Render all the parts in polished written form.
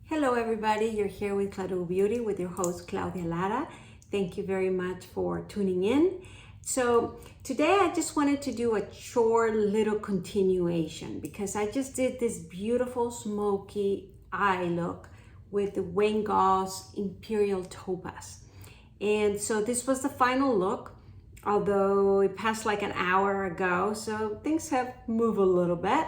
Hello everybody, you're here with Claudio Beauty with your host Claudia Lara. Thank you very much for tuning in. So today I just wanted to do a short little continuation because I just did this beautiful smoky eye look with the Wayne Goss Imperial Topaz. And so this was the final look, although it passed like an hour ago, so things have moved a little bit.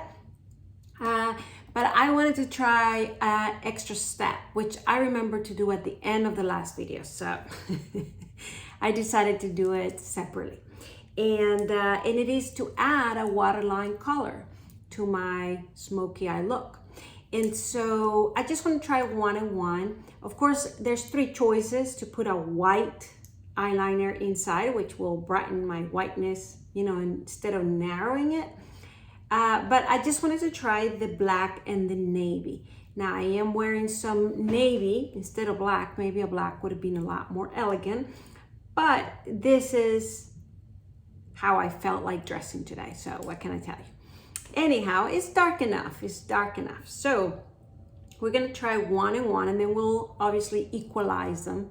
But I wanted to try an extra step, which I remember to do at the end of the last video. So I decided to do it separately. And it is to add a waterline color to my smoky eye look. And so I just want to try one and one. Of course, there's three choices: to put a white eyeliner inside, which will brighten my whiteness, instead of narrowing it. But I just wanted to try the black and the navy. Now I am wearing some navy instead of black. Maybe a black would have been a lot more elegant, but this is how I felt like dressing today. So what can I tell you? Anyhow, it's dark enough. It's dark enough. So we're gonna try one and one, and then we'll obviously equalize them.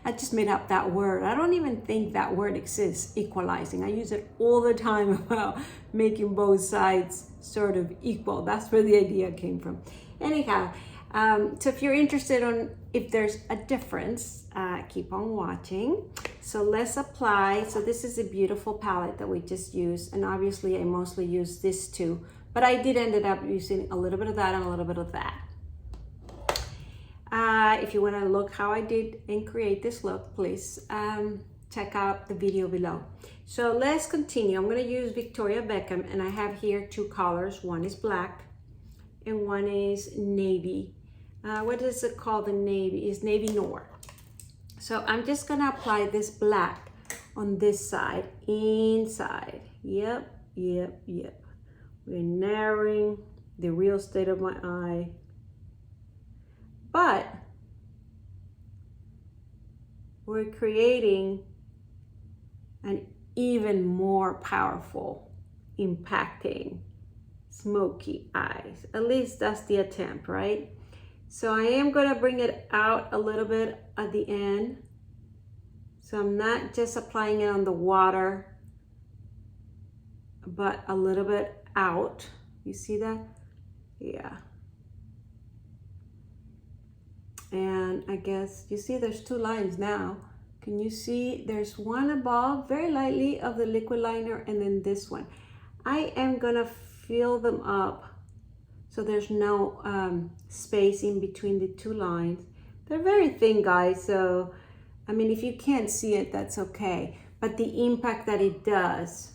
I just made up that word. I don't even think that word exists, equalizing. I use it all the time about making both sides sort of equal. That's where the idea came from. Anyhow, so if you're interested on if there's a difference, keep on watching. So let's apply. So this is a beautiful palette that we just used, and obviously I mostly use this too, but I did ended up using a little bit of that and a little bit of that. If you want to look how I did and create this look, please check out the video below. So let's continue. I'm going to use Victoria Beckham, and I have here two colors. One is black and one is navy. What is it called? The navy is navy Noir. So I'm just going to apply this black on this side, inside. Yep. We're narrowing the real estate of my eye. But we're creating an even more powerful, impacting, smoky eyes. At least that's the attempt, right? So I am gonna bring it out a little bit at the end. So I'm not just applying it on the water, but a little bit out. You see that? Yeah. And I guess you see there's two lines now. Can you see there's one above very lightly of the liquid liner, and then this one. I am gonna fill them up so there's no space in between the two lines. They're very thin, guys, so I mean, if you can't see it, that's okay, but the impact that it does,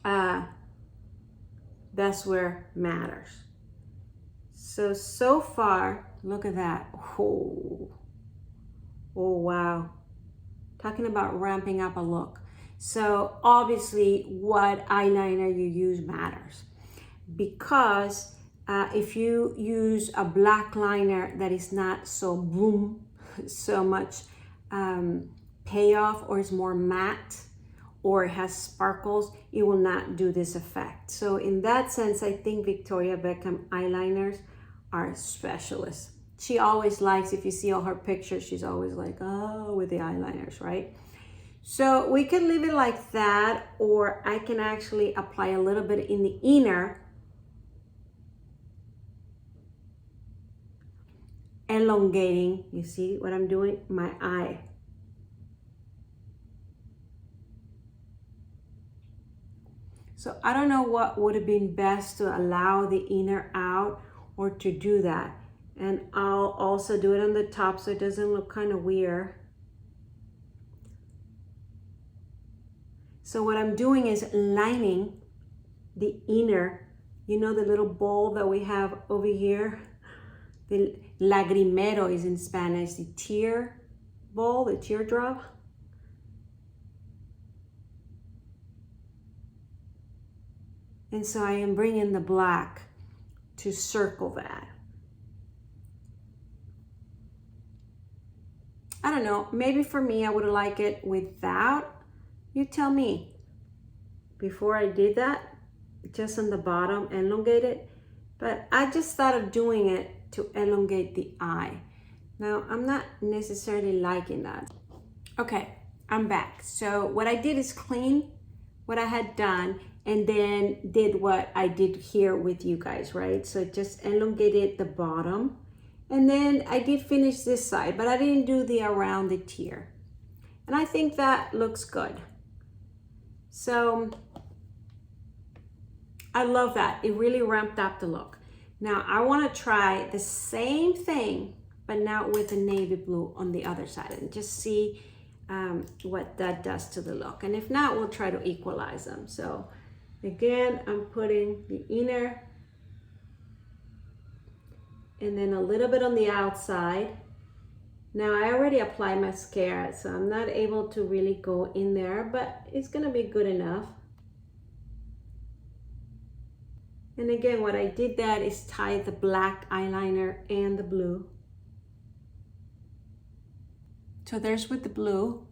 that's where matters. So far, look at that. Oh wow. Talking about ramping up a look. So obviously what eyeliner you use matters, because if you use a black liner that is not so boom, so much payoff, or is more matte, or it has sparkles, it will not do this effect. So in that sense, I think Victoria Beckham eyeliners are specialists. She always likes, if you see all her pictures, she's always like, oh, with the eyeliners, right? So we can leave it like that, or I can actually apply a little bit in the inner, elongating, you see what I'm doing? My eye. So I don't know what would have been best, to allow the inner out or to do that. And I'll also do it on the top so it doesn't look kind of weird. So what I'm doing is lining the inner, the little bowl that we have over here. The lagrimero is in Spanish, the tear bowl, the teardrop. And so I am bringing the black to circle that. I don't know, maybe for me, I would like it without. You tell me. Before I did that, just on the bottom, elongated. But I just thought of doing it to elongate the eye. Now, I'm not necessarily liking that. Okay, I'm back. So what I did is clean what I had done and then did what I did here with you guys, right? So just elongated the bottom. And then I did finish this side, but I didn't do the around the tear. And I think that looks good. So I love that. It really ramped up the look. Now I want to try the same thing, but now with the navy blue on the other side and just see what that does to the look. And if not, we'll try to equalize them. So again, I'm putting the inner and then a little bit on the outside. Now I already applied mascara, so I'm not able to really go in there, but it's gonna be good enough. And again, what I did that is tie the black eyeliner and the blue. So there's with the blue.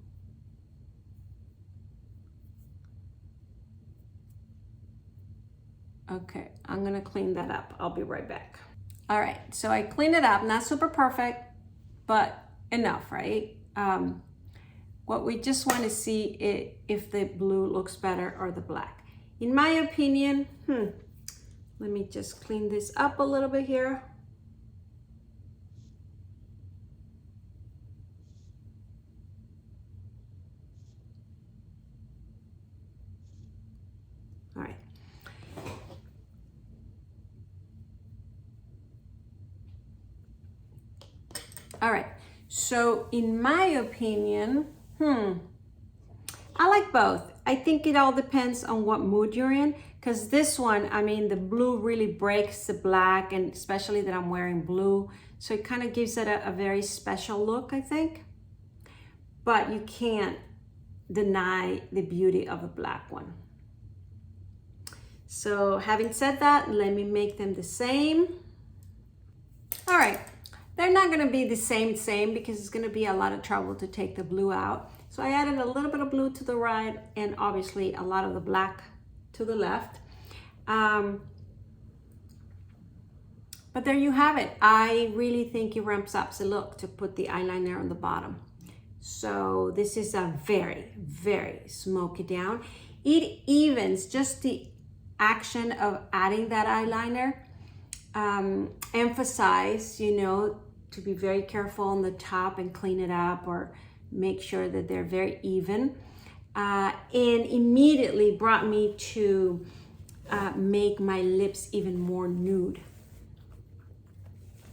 Okay, I'm gonna clean that up. I'll be right back. All right, so I cleaned it up, not super perfect, but enough, right? What we just want to see if the blue looks better or the black. In my opinion, let me just clean this up a little bit here. All right. All right, so in my opinion, I like both. I think it all depends on what mood you're in, because this one, I mean, the blue really breaks the black, and especially that I'm wearing blue. So it kind of gives it a very special look, I think. But you can't deny the beauty of a black one. So having said that, let me make them the same. All right. They're not gonna be the same because it's gonna be a lot of trouble to take the blue out. So I added a little bit of blue to the right and obviously a lot of the black to the left. But there you have it. I really think it ramps up the look to put the eyeliner on the bottom. So this is a very, very smoky down. It evens just the action of adding that eyeliner. Emphasize, you know, to be very careful on the top and clean it up or make sure that they're very even. And immediately brought me to make my lips even more nude.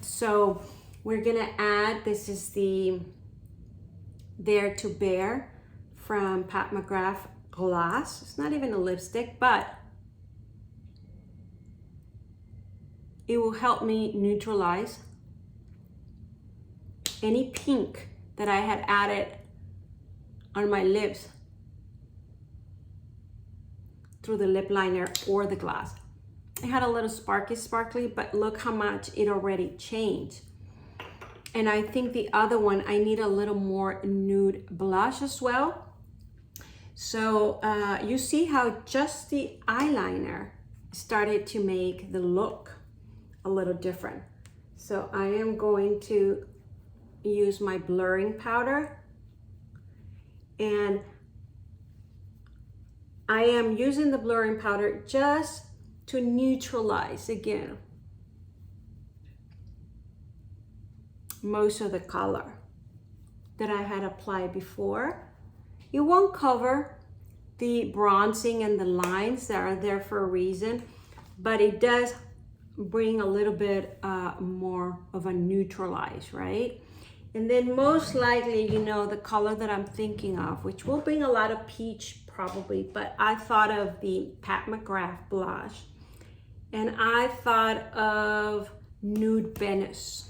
So we're gonna add, this is the Dare to Bear from Pat McGrath Gloss. It's not even a lipstick, but it will help me neutralize any pink that I had added on my lips through the lip liner or the gloss. It had a little sparkly, but look how much it already changed. And I think the other one, I need a little more nude blush as well. So you see how just the eyeliner started to make the look a little different. So I am going to use my blurring powder, and I am using the blurring powder just to neutralize again most of the color that I had applied before. It won't cover the bronzing and the lines that are there for a reason, but it does bring a little bit more of a neutralize, right? And then most likely, you know, the color that I'm thinking of, which will bring a lot of peach probably, but I thought of the Pat McGrath blush, and I thought of Nude Venice.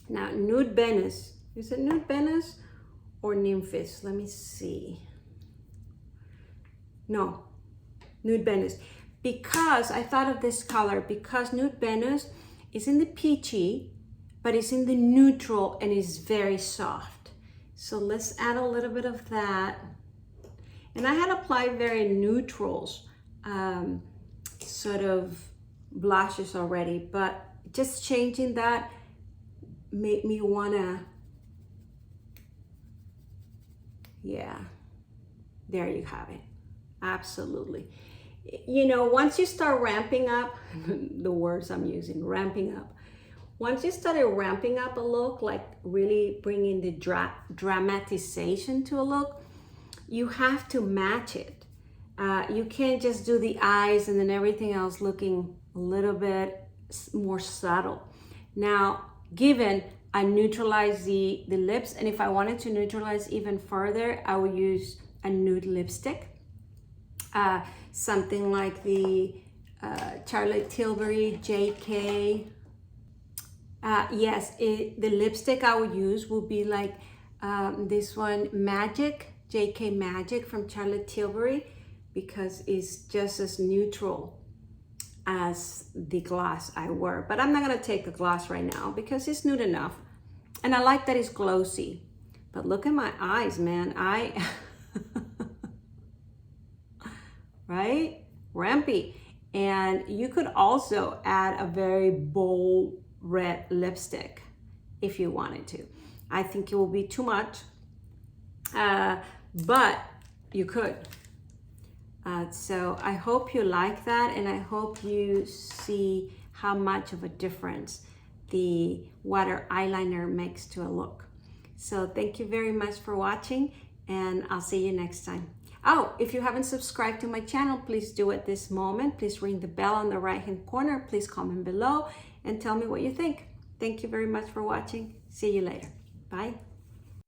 Now, Nude Venice, is it Nude Venice or Nymphis? Let me see. No, Nude Venice. Because I thought of this color, because Nude Venice is in the peachy, but it's in the neutral and is very soft. So let's add a little bit of that. And I had applied very neutrals, sort of blushes already, but just changing that made me wanna, yeah, there you have it. Absolutely. You know, once you start ramping up, the words I'm using, ramping up. Once you started ramping up a look, like really bringing the dramatization to a look, you have to match it. You can't just do the eyes and then everything else looking a little bit more subtle. Now, given I neutralize the lips, and if I wanted to neutralize even further, I would use a nude lipstick. Something like the Charlotte Tilbury JK. Yes, the lipstick I would use will be like this one, Magic, JK Magic from Charlotte Tilbury, because it's just as neutral as the gloss I wear. But I'm not gonna take the gloss right now because it's nude enough. And I like that it's glossy. But look at my eyes, man. Right? Rampy. And you could also add a very bold red lipstick if you wanted to. I think it will be too much, but you could. So I hope you like that, and I hope you see how much of a difference the water eyeliner makes to a look. So thank you very much for watching, and I'll see you next time. Oh, if you haven't subscribed to my channel, please do it this moment. Please ring the bell on the right-hand corner. Please comment below and tell me what you think. Thank you very much for watching. See you later. Bye.